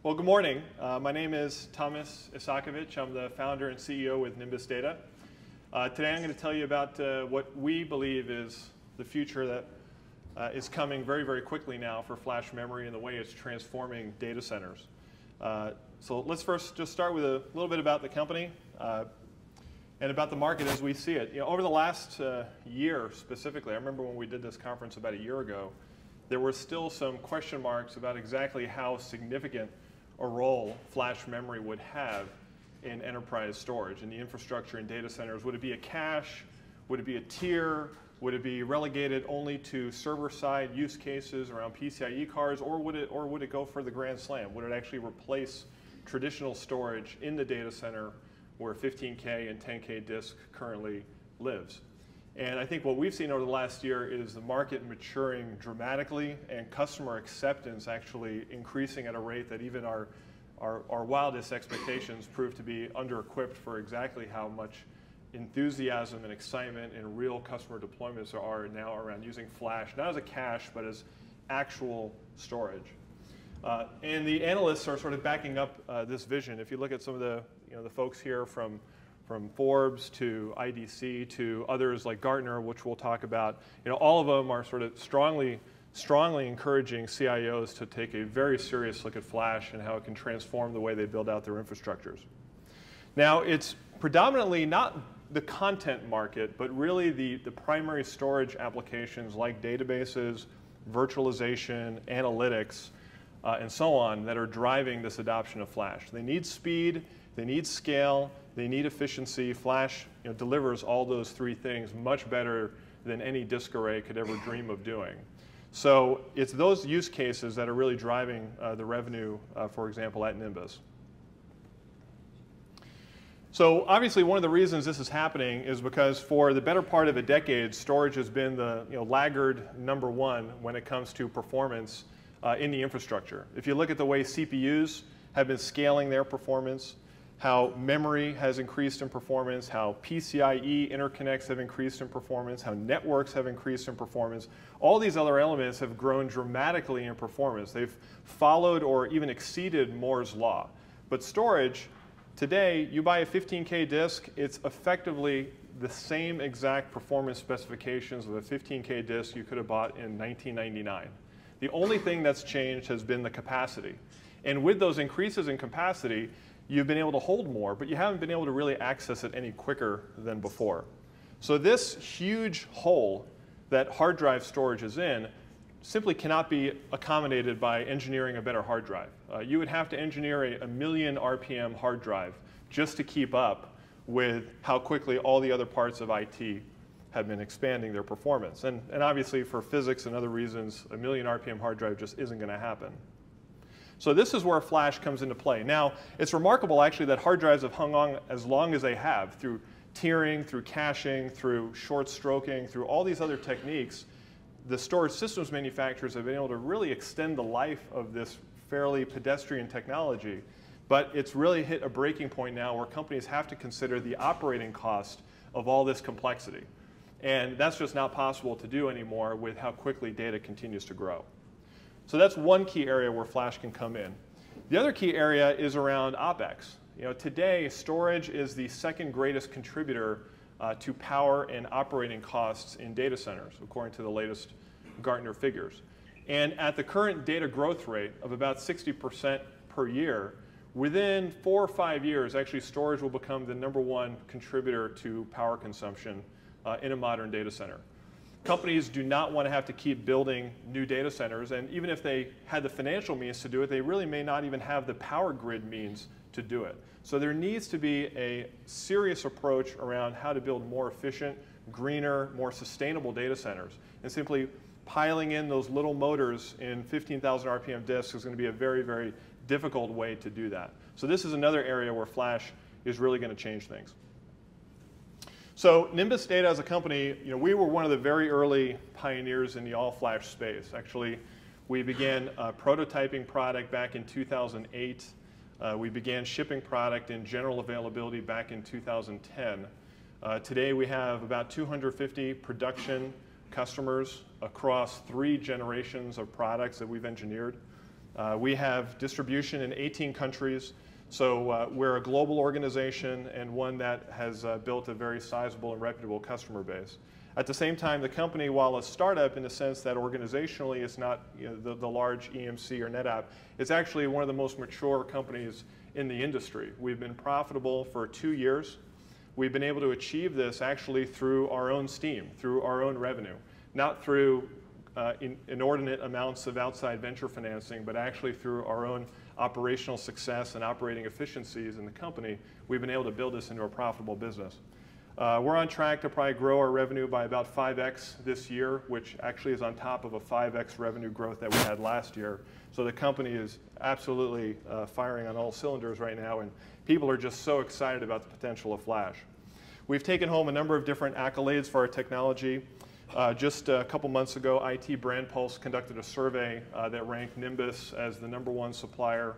Well, good morning. My name is Thomas Isakovich. I'm the founder and CEO with Nimbus Data. Today I'm going to tell you about what we believe is the future that is coming very, very quickly now for flash memory and the way it's transforming data centers. So let's first just start with a little bit about the company and about the market as we see it. You know, over the last year specifically, I remember when we did this conference about a year ago, there were still some question marks about exactly how significant a role flash memory would have in enterprise storage, in the infrastructure in data centers. Would it be a cache? Would it be a tier? Would it be relegated only to server-side use cases around PCIe cards, or would it go for the grand slam? Would it actually replace traditional storage in the data center where 15K and 10K disk currently lives? And I think what we've seen over the last year is the market maturing dramatically and customer acceptance actually increasing at a rate that even our wildest expectations proved to be under-equipped for exactly how much enthusiasm and excitement and real customer deployments are now around using flash, not as a cache, but as actual storage. And the analysts are sort of backing up this vision. If you look at some of the folks here from Forbes to IDC to others like Gartner, which we'll talk about, all of them are sort of strongly encouraging CIOs to take a very serious look at flash and how it can transform the way they build out their infrastructures. Now, it's predominantly not the content market, but really the primary storage applications like databases, virtualization, analytics, and so on that are driving this adoption of flash. They need speed, they need scale, they need efficiency. Flash delivers all those three things much better than any disk array could ever dream of doing. So it's those use cases that are really driving the revenue, for example, at Nimbus. So obviously one of the reasons this is happening is because for the better part of a decade, storage has been the laggard #1 when it comes to performance in the infrastructure. If you look at the way CPUs have been scaling their performance, how memory has increased in performance, how PCIe interconnects have increased in performance, how networks have increased in performance. All these other elements have grown dramatically in performance. They've followed or even exceeded Moore's law. But storage, today, you buy a 15K disk, it's effectively the same exact performance specifications of a 15K disk you could have bought in 1999. The only thing that's changed has been the capacity. And with those increases in capacity, you've been able to hold more, but you haven't been able to really access it any quicker than before. So this huge hole that hard drive storage is in simply cannot be accommodated by engineering a better hard drive. You would have to engineer a 1,000,000 RPM hard drive just to keep up with how quickly all the other parts of IT have been expanding their performance. And obviously for physics and other reasons, a 1,000,000 RPM hard drive just isn't going to happen. So this is where flash comes into play. Now, it's remarkable actually that hard drives have hung on as long as they have through tiering, through caching, through short stroking, through all these other techniques. The storage systems manufacturers have been able to really extend the life of this fairly pedestrian technology. But it's really hit a breaking point now where companies have to consider the operating cost of all this complexity. And that's just not possible to do anymore with how quickly data continues to grow. So that's one key area where flash can come in. The other key area is around OpEx. Today, storage is the second greatest contributor to power and operating costs in data centers, according to the latest Gartner figures. And at the current data growth rate of about 60% per year, within 4 or 5 years, actually storage will become the #1 contributor to power consumption in a modern data center. Companies do not want to have to keep building new data centers, and even if they had the financial means to do it, they really may not even have the power grid means to do it. So there needs to be a serious approach around how to build more efficient, greener, more sustainable data centers. And simply piling in those little motors in 15,000 RPM disks is going to be a very, very difficult way to do that. So this is another area where flash is really going to change things. So Nimbus Data as a company, we were one of the very early pioneers in the all-flash space. Actually, we began prototyping product back in 2008. We began shipping product in general availability back in 2010. Today we have about 250 production customers across 3 generations of products that we've engineered. We have distribution in 18 countries, so we're a global organization and one that has built a very sizable and reputable customer base. At the same time, the company, while a startup in the sense that organizationally it's not the large EMC or NetApp, it's actually one of the most mature companies in the industry. We've been profitable for 2 years. We've been able to achieve this actually through our own steam, through our own revenue, not through inordinate amounts of outside venture financing, but actually through our own operational success and operating efficiencies in the company. We've been able to build this into a profitable business. We're on track to probably grow our revenue by about 5x this year, which actually is on top of a 5x revenue growth that we had last year. So the company is absolutely firing on all cylinders right now, and people are just so excited about the potential of Flash. We've taken home a number of different accolades for our technology. Just a couple months ago, IT Brand Pulse conducted a survey that ranked Nimbus as the #1 supplier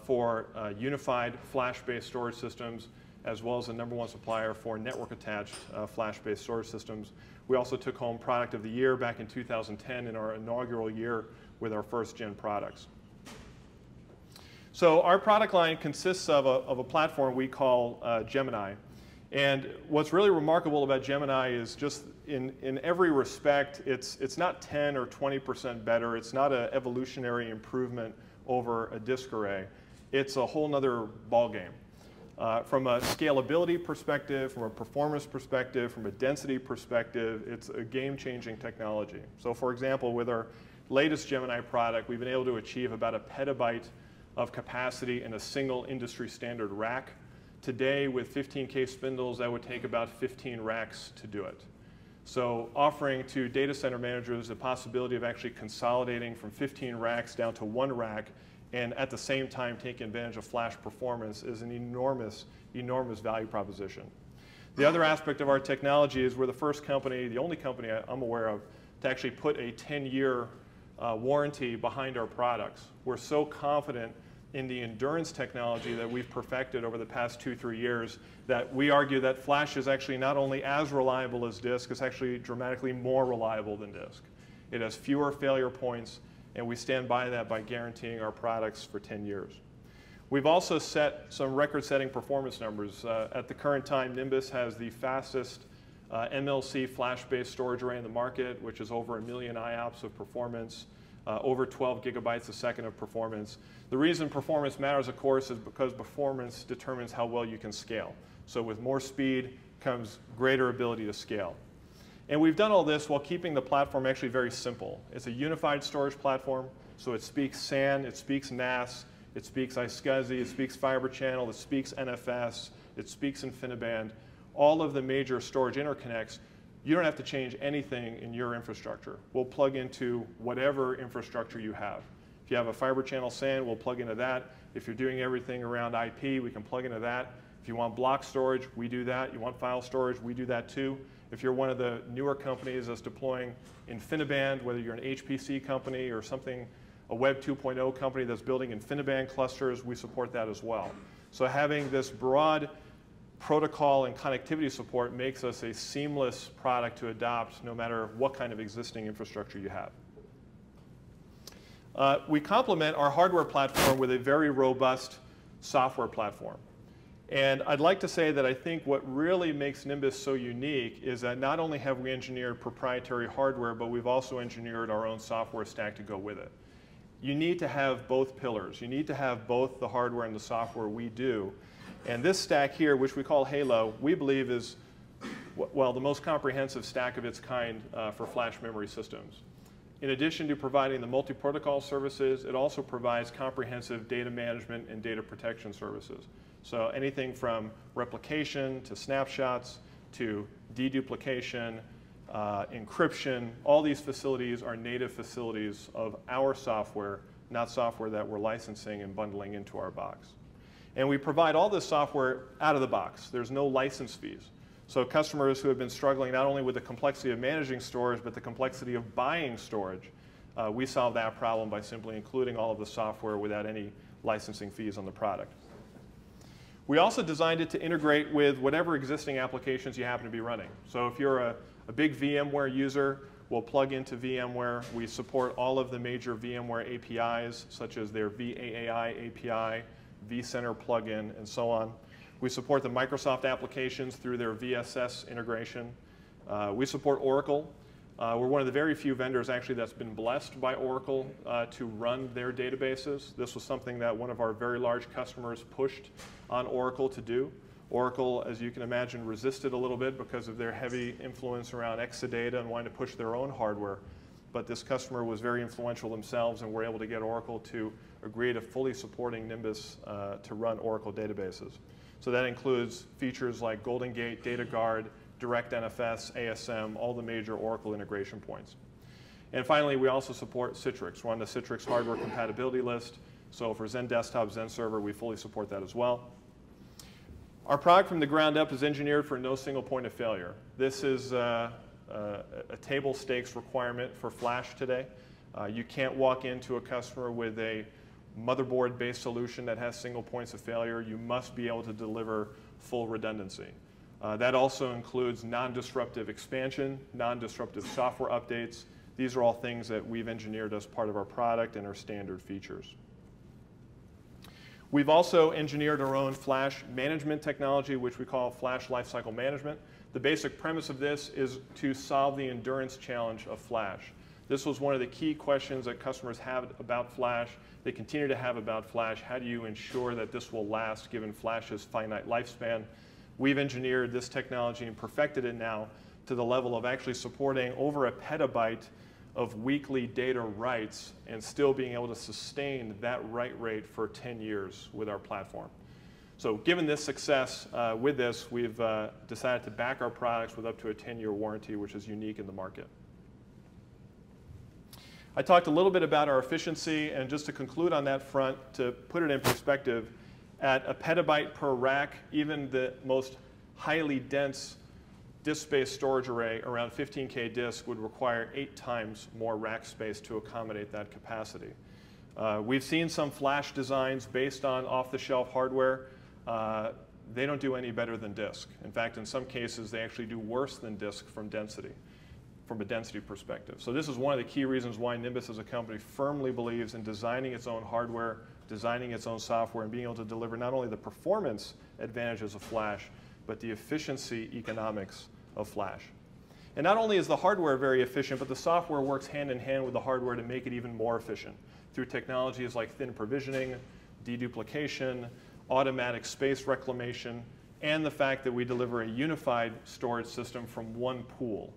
for unified flash-based storage systems, as well as the #1 supplier for network-attached flash-based storage systems. We also took home Product of the Year back in 2010 in our inaugural year with our first-gen products. So our product line consists of a platform we call Gemini. And what's really remarkable about Gemini is just in every respect, it's not 10 or 20% better. It's not an evolutionary improvement over a disk array. It's a whole nother ballgame. From a scalability perspective, from a performance perspective, from a density perspective, it's a game-changing technology. So for example, with our latest Gemini product, we've been able to achieve about a petabyte of capacity in a single industry standard rack. Today, with 15K spindles, that would take about 15 racks to do it. So offering to data center managers the possibility of actually consolidating from 15 racks down to 1 rack, and at the same time taking advantage of flash performance is an enormous, enormous value proposition. The other aspect of our technology is we're the first company, the only company I'm aware of, to actually put a 10-year warranty behind our products. We're so confident in the endurance technology that we've perfected over the past 2-3 years that we argue that flash is actually not only as reliable as disk, it's actually dramatically more reliable than disk. It has fewer failure points, and we stand by that by guaranteeing our products for 10 years. We've also set some record-setting performance numbers. At the current time, Nimbus has the fastest MLC flash-based storage array in the market, which is over 1 million IOPS of performance, over 12 gigabytes a second of performance. The reason performance matters, of course, is because performance determines how well you can scale. So with more speed comes greater ability to scale. And we've done all this while keeping the platform actually very simple. It's a unified storage platform, so it speaks SAN, it speaks NAS, it speaks iSCSI, it speaks Fiber Channel, it speaks NFS, it speaks InfiniBand. All of the major storage interconnects, you don't have to change anything in your infrastructure. We'll plug into whatever infrastructure you have. If you have a Fiber Channel SAN, we'll plug into that. If you're doing everything around IP, we can plug into that. If you want block storage, we do that. You want file storage, we do that too. If you're one of the newer companies that's deploying InfiniBand, whether you're an HPC company or something, a Web 2.0 company that's building InfiniBand clusters, we support that as well. So having this broad protocol and connectivity support makes us a seamless product to adopt no matter what kind of existing infrastructure you have. We complement our hardware platform with a very robust software platform. And I'd like to say that I think what really makes Nimbus so unique is that not only have we engineered proprietary hardware, but we've also engineered our own software stack to go with it. You need to have both pillars. You need to have both the hardware and the software. We do. And this stack here, which we call Halo, we believe is, well, the most comprehensive stack of its kind for flash memory systems. In addition to providing the multi-protocol services, it also provides comprehensive data management and data protection services. So anything from replication to snapshots to deduplication, encryption, all these facilities are native facilities of our software, not software that we're licensing and bundling into our box. And we provide all this software out of the box. There's no license fees. So customers who have been struggling not only with the complexity of managing storage, but the complexity of buying storage, we solve that problem by simply including all of the software without any licensing fees on the product. We also designed it to integrate with whatever existing applications you happen to be running. So if you're a big VMware user, will plug into VMware. We support all of the major VMware APIs, such as their VAAI API, vCenter plugin, and so on. We support the Microsoft applications through their VSS integration. We support Oracle. We're one of the very few vendors actually that's been blessed by Oracle to run their databases. This was something that one of our very large customers pushed on Oracle to do. Oracle, as you can imagine, resisted a little bit because of their heavy influence around Exadata and wanting to push their own hardware. But this customer was very influential themselves and were able to get Oracle to agree to fully supporting Nimbus to run Oracle databases. So that includes features like Golden Gate, Data Guard, Direct NFS, ASM, all the major Oracle integration points. And finally, we also support Citrix. We're on the Citrix hardware compatibility list. So for Zen Desktop, Zen Server, we fully support that as well. Our product from the ground up is engineered for no single point of failure. This is a table stakes requirement for flash today. You can't walk into a customer with a motherboard-based solution that has single points of failure. You must be able to deliver full redundancy. That also includes non-disruptive expansion, non-disruptive software updates. These are all things that we've engineered as part of our product and our standard features. We've also engineered our own flash management technology, which we call flash lifecycle management. The basic premise of this is to solve the endurance challenge of flash. This was one of the key questions that customers have about flash. They continue to have about flash. How do you ensure that this will last given flash's finite lifespan? We've engineered this technology and perfected it now to the level of actually supporting over a petabyte of weekly data writes and still being able to sustain that write rate for 10 years with our platform. So given this success with this, we've decided to back our products with up to a 10-year warranty, which is unique in the market. I talked a little bit about our efficiency, and just to conclude on that front, to put it in perspective, at a petabyte per rack, even the most highly dense disk-based storage array around 15K disk would require 8 times more rack space to accommodate that capacity. We've seen some flash designs based on off-the-shelf hardware. They don't do any better than disk. In fact, in some cases, they actually do worse than disk from a density perspective. So this is one of the key reasons why Nimbus as a company firmly believes in designing its own hardware, designing its own software, and being able to deliver not only the performance advantages of flash, but the efficiency economics of flash. And not only is the hardware very efficient, but the software works hand in hand with the hardware to make it even more efficient through technologies like thin provisioning, deduplication, automatic space reclamation, and the fact that we deliver a unified storage system from one pool.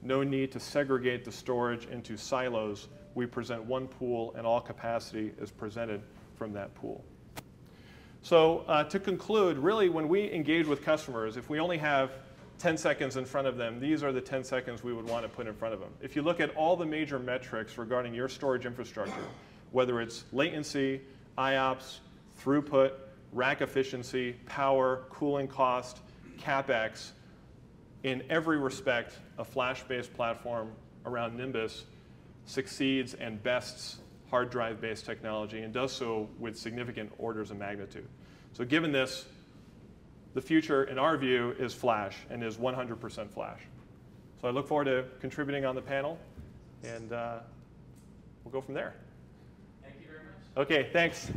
No need to segregate the storage into silos. We present one pool, and all capacity is presented from that pool. So to conclude, really, when we engage with customers, if we only have 10 seconds in front of them, these are the 10 seconds we would want to put in front of them. If you look at all the major metrics regarding your storage infrastructure, whether it's latency, IOPS, throughput, rack efficiency, power, cooling cost, CapEx, in every respect, a flash-based platform around Nimbus succeeds and bests hard drive-based technology and does so with significant orders of magnitude. So given this, the future, in our view, is flash and is 100% flash. So I look forward to contributing on the panel, and we'll go from there. Thank you very much. OK, thanks.